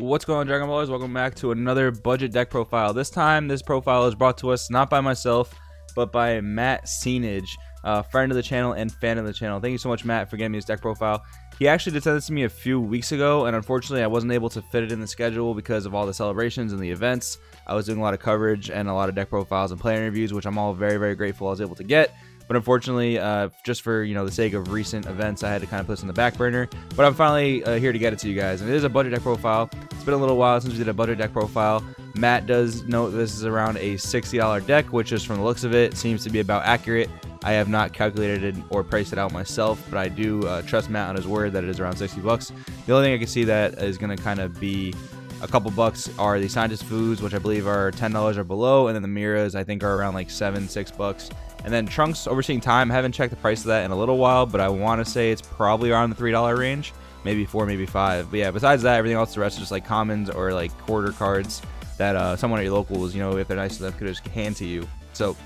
What's going on, Dragon Ballers? Welcome back to another budget deck profile. This time, this profile is brought to us not by myself, but by Matt Cinege, friend of the channel and fan of the channel. Thank you so much, Matt, for getting me this deck profile. He actually did send this to me a few weeks ago, and unfortunately, I wasn't able to fit it in the schedule because of all the celebrations and the events. I was doing a lot of coverage and a lot of deck profiles and player interviews, which I'm all very, very grateful I was able to get. But unfortunately, just for the sake of recent events, I had to kind of put this on the back burner. But I'm finally here to get it to you guys. And it is a budget deck profile. It's been a little while since we did a budget deck profile. Matt does note this is around a $60 deck, which is, from the looks of it, seems to be about accurate. I have not calculated it or priced it out myself, but I do trust Matt on his word that it is around 60 bucks. The only thing I can see that is going to kind of be a couple bucks are the scientist foods, which I believe are $10 or below, and then the Miras I think are around like $6 bucks. And then Trunks Overseeing Time, I haven't checked the price of that in a little while, but I want to say it's probably around the $3 range, maybe $4, maybe $5. But yeah, besides that, everything else, the rest is just like commons or like quarter cards that someone at your locals, if they're nice enough, could just hand to you. So,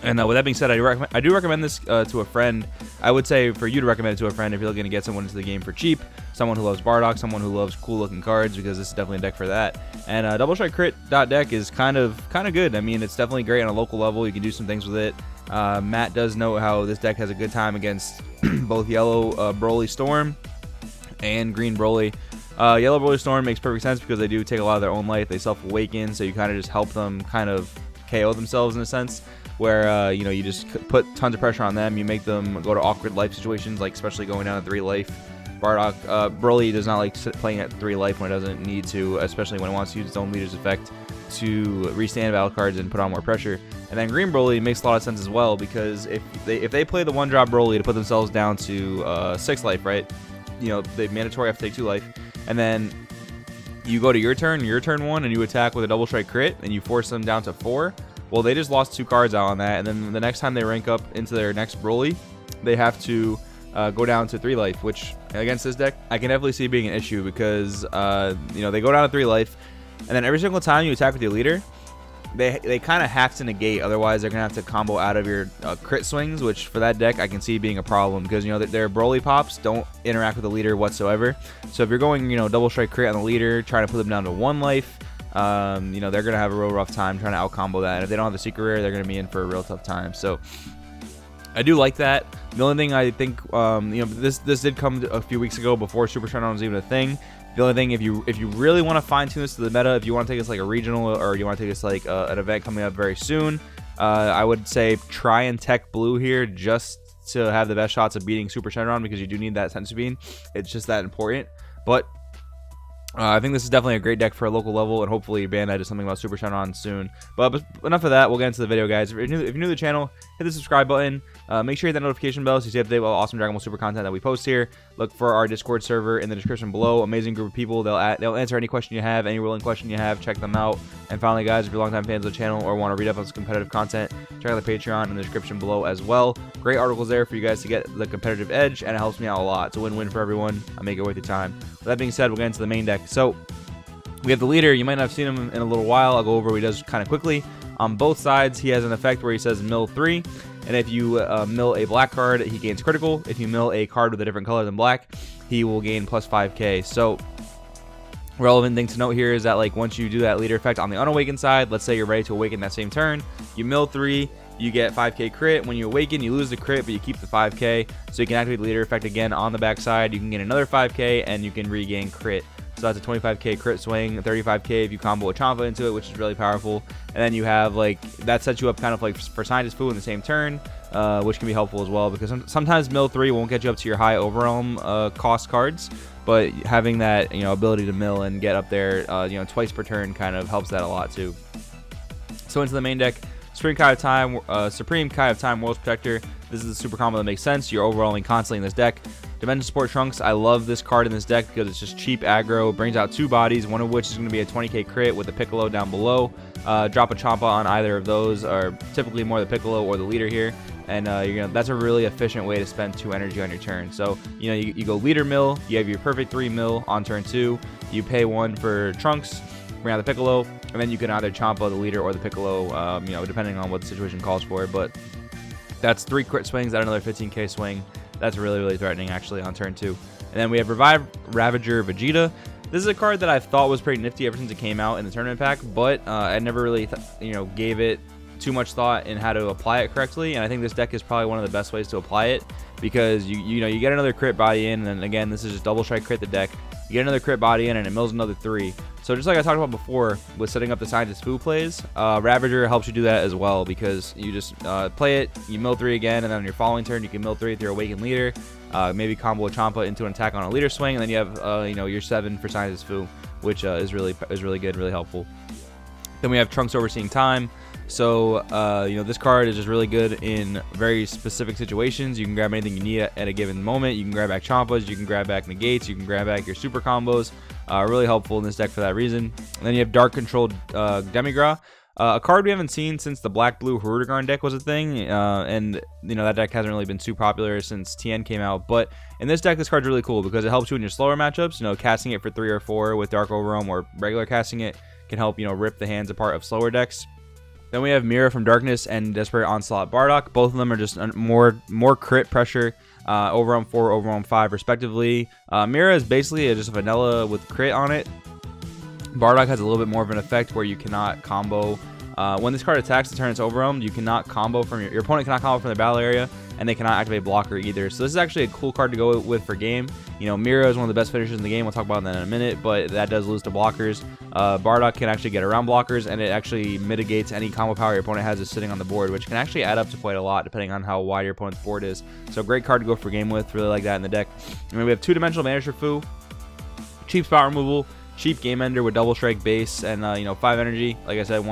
and with that being said, I do recommend this to a friend. I would say for you to recommend it to a friend if you're looking to get someone into the game for cheap, someone who loves Bardock, someone who loves cool looking cards, because this is definitely a deck for that. And Double Strike Crit deck is kind of good. I mean, it's definitely great on a local level. You can do some things with it. Matt does note how this deck has a good time against both yellow Broly Storm and green Broly. Yellow Broly Storm makes perfect sense because they do take a lot of their own life. They self-awaken, so you kind of just help them kind of KO themselves in a sense, where you just put tons of pressure on them. You make them go to awkward life situations, like especially going down to 3 life. Bardock, Broly does not like playing at 3 life when it doesn't need to, especially when it wants to use its own leader's effect to restand battle cards and put on more pressure. And then green Broly makes a lot of sense as well, because if they play the 1-drop Broly to put themselves down to 6 life, right? They mandatory have to take 2 life, and then you go to your turn 1, and you attack with a Double Strike Crit, and you force them down to 4. Well, they just lost 2 cards out on that, and then the next time they rank up into their next Broly, they have to go down to 3 life, which against this deck, I can definitely see being an issue, because they go down to 3 life, and then every single time you attack with your leader, they kind of have to negate. Otherwise, they're gonna have to combo out of your crit swings, which for that deck I can see being a problem, because their Broly pops don't interact with the leader whatsoever. So if you're going Double Strike Crit on the leader, trying to put them down to 1 life, they're gonna have a real rough time trying to out combo that. And if they don't have the secret rare, they're gonna be in for a real tough time. So I do like that. The only thing I think, this did come a few weeks ago before Super Showdown was even a thing. The only thing, if you really want to fine tune this to the meta, if you want to take this like a regional, or you want to take this like an event coming up very soon, I would say try and tech blue here just to have the best shots of beating Super Shenron, because you do need that Senzu Bean. It's just that important. But I think this is definitely a great deck for a local level, and hopefully Bandai does something about Super Shenron soon. But enough of that. We'll get into the video, guys. If you're new to the channel, hit the subscribe button. Make sure you hit that notification bell so you stay up to date with all awesome Dragon Ball Super content that we post here. Look for our Discord server in the description below. Amazing group of people. They'll answer any question you have, any rolling question you have. Check them out. And finally, guys, if you're longtime fans of the channel or want to read up on some competitive content, check out the Patreon in the description below as well. Great articles there for you guys to get the competitive edge, and it helps me out a lot. It's a win-win for everyone. I make it worth your time. With that being said, we'll get into the main deck. So we have the leader. You might not have seen him in a little while. I'll go over what he does kind of quickly. On both sides, he has an effect where he says mill 3, and if you mill a black card, he gains critical. If you mill a card with a different color than black, he will gain plus 5k. So relevant thing to note here is that, like, once you do that leader effect on the unawakened side, let's say you're ready to awaken that same turn, you mill 3, you get 5k crit. When you awaken, you lose the crit, but you keep the 5k, so you can activate the leader effect again on the back side. You can get another 5k, and you can regain crit. So that's a 25k crit swing, 35k if you combo a Champa into it, which is really powerful. And then you have, like, that sets you up kind of like for Scientist Food in the same turn, which can be helpful as well, because sometimes mill 3 won't get you up to your high overwhelm cost cards, but having that ability to mill and get up there twice per turn kind of helps that a lot too. So into the main deck, Supreme Kai of Time, World's Protector. This is a super combo that makes sense. You're overalling constantly in this deck. Dimension Support Trunks, I love this card in this deck because it's just cheap aggro. It brings out 2 bodies, one of which is going to be a 20k crit with a Piccolo down below. Drop a Champa on either of those, or typically more the Piccolo or the leader here. And that's a really efficient way to spend 2 energy on your turn. So you go leader mill, you have your perfect 3 mill on turn 2. You pay 1 for Trunks, bring out the Piccolo, and then you can either Champa the leader or the Piccolo, depending on what the situation calls for. But that's 3 crit swings at another 15k swing. That's really, really threatening, actually, on turn 2. And then we have Ravager Vegeta. This is a card that I thought was pretty nifty ever since it came out in the tournament pack, but I never really gave it too much thought in how to apply it correctly, and I think this deck is probably one of the best ways to apply it, because you get another crit body in, and again, this is just double strike crit the deck. You get another crit body in, and it mills another 3. So just like I talked about before with setting up the Scientist Fu plays, Ravager helps you do that as well, because you just play it, you mill 3 again, and then on your following turn you can mill 3 with your Awakened Leader, maybe combo a Champa into an attack on a leader swing, and then you have your 7 for Scientist Fu, which is really good, really helpful. Then we have Trunks Overseeing Time. So this card is just really good in very specific situations. You can grab anything you need at a given moment. You can grab back Champas, you can grab back negates, you can grab back your super combos. Really helpful in this deck for that reason. And then you have Dark Controlled Demigra, a card we haven't seen since the black-blue Hurrigarn deck was a thing, and that deck hasn't really been too popular since TN came out. But in this deck, this card's really cool because it helps you in your slower matchups. Casting it for 3 or 4 with Dark Overwhelm or regular casting it can help rip the hands apart of slower decks. Then we have Mira from Darkness and Desperate Onslaught Bardock. Both of them are just more crit pressure, Overwhelm 4, Overwhelm 5 respectively. Mira is basically just a vanilla with crit on it. Bardock has a little bit more of an effect where you cannot combo. When this card attacks the turn it's overwhelmed, you cannot combo from your opponent cannot combo from the battle area, and they cannot activate blocker either. So this is actually a cool card to go with for game. Mira is one of the best finishers in the game. We'll talk about that in a minute, but that does lose to blockers. Bardock can actually get around blockers, and it actually mitigates any combo power your opponent has is sitting on the board, which can actually add up to quite a lot depending on how wide your opponent's board is. So great card to go for game with. Really like that in the deck. And then we have 2-dimensional Vanisher Fu, cheap spot removal, cheap game ender with double strike base, and 5 energy. Like I said,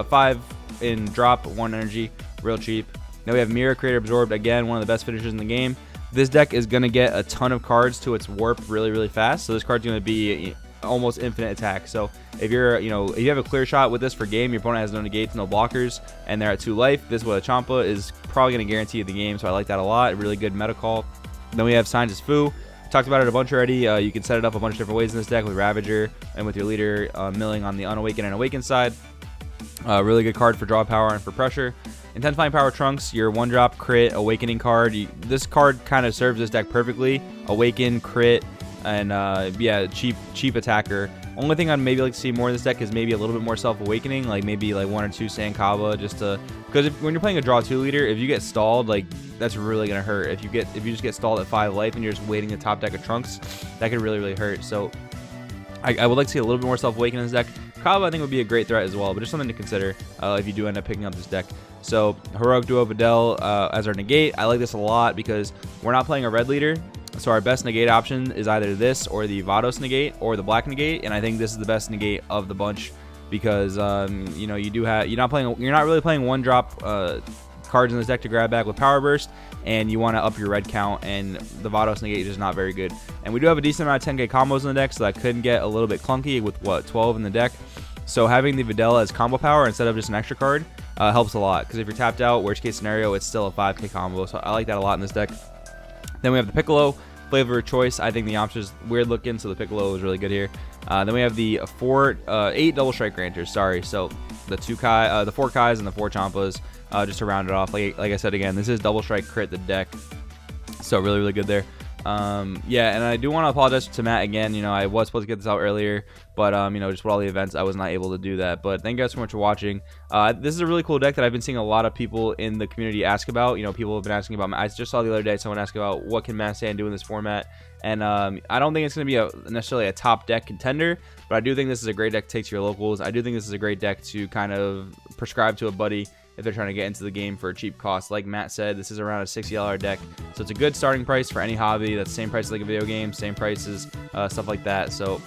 5 in drop, 1 energy, real cheap. Now we have Mira Creator Absorbed, again one of the best finishers in the game. This deck is going to get a ton of cards to its warp really fast, so this card's going to be almost infinite attack. So if if you have a clear shot with this for game, your opponent has no negates, no blockers, and they're at 2 life, this with a Champa is probably going to guarantee you the game, so I like that a lot. Really good meta call. Then we have Scientist Fu. Talked about it a bunch already. You can set it up a bunch of different ways in this deck with Ravager and with your leader milling on the Unawakened and Awakened side. Really good card for draw power and for pressure. Intensifying Power Trunks, your 1-drop crit Awakening card. This card kind of serves this deck perfectly. Awaken, crit, and yeah, cheap attacker. Only thing I'd maybe like to see more in this deck is maybe a little bit more self-awakening, like maybe like 1 or 2 Sankaba, just to, because when you're playing a draw 2 leader, if you get stalled, like that's really gonna hurt. If you just get stalled at 5 life and you're just waiting the top deck of Trunks, that could really hurt. So I would like to see a little bit more self-awakening in this deck. Kaba I think would be a great threat as well, but just something to consider if you do end up picking up this deck. So Heroic Duo Videl as our negate. I like this a lot because we're not playing a red leader. So our best negate option is either this or the Vados negate or the black negate, and I think this is the best negate of the bunch because you're not really playing 1-drop cards in this deck to grab back with Power Burst, and you want to up your red count, and the Vados negate is just not very good. And we do have a decent amount of 10k combos in the deck, so that could get a little bit clunky with 12 in the deck. So having the Videl as combo power instead of just an extra card helps a lot, because if you're tapped out, worst case scenario, it's still a 5k combo. So I like that a lot in this deck. Then we have the Piccolo, flavor of choice. I think the option's weird looking, so the Piccolo is really good here. Then we have the 8 double strike granters. Sorry, so the 4 Kais and the 4 Champas, just to round it off. Like I said again, this is double strike crit the deck, so really good there. Yeah, and I do want to apologize to Matt again. I was supposed to get this out earlier, but just with all the events, I was not able to do that. But thank you guys so much for watching. This is a really cool deck that I've been seeing a lot of people in the community ask about. People have been asking about. I just saw the other day someone ask about what can Masked Saiyan do in this format, and I don't think it's going to be necessarily a top deck contender, but I do think this is a great deck to take to your locals. I do think this is a great deck to kind of prescribe to a buddy if they're trying to get into the game for a cheap cost. Like Matt said, this is around a $60 deck, so it's a good starting price for any hobby. That's the same price as like a video game, same prices, stuff like that. So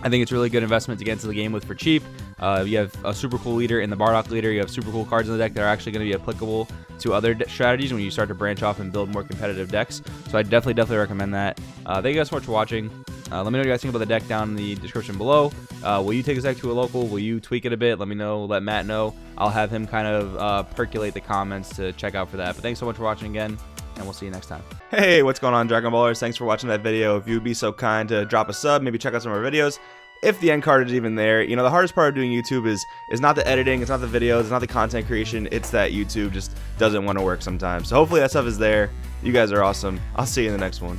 I think it's a really good investment to get into the game with for cheap. You have a super cool leader in the Bardock leader. You have super cool cards in the deck that are actually going to be applicable to other strategies when you start to branch off and build more competitive decks. So I definitely recommend that. Thank you guys so much for watching. Let me know what you guys think about the deck down in the description below. Will you take this deck to a local? Will you tweak it a bit? Let me know. Let Matt know. I'll have him kind of percolate the comments to check out for that. But thanks so much for watching again, and we'll see you next time. Hey, what's going on, Dragon Ballers? Thanks for watching that video. If you'd be so kind to drop a sub, maybe check out some of our videos. If the end card is even there. The hardest part of doing YouTube is not the editing, it's not the videos, it's not the content creation, it's that YouTube just doesn't want to work sometimes. So hopefully that stuff is there. You guys are awesome. I'll see you in the next one.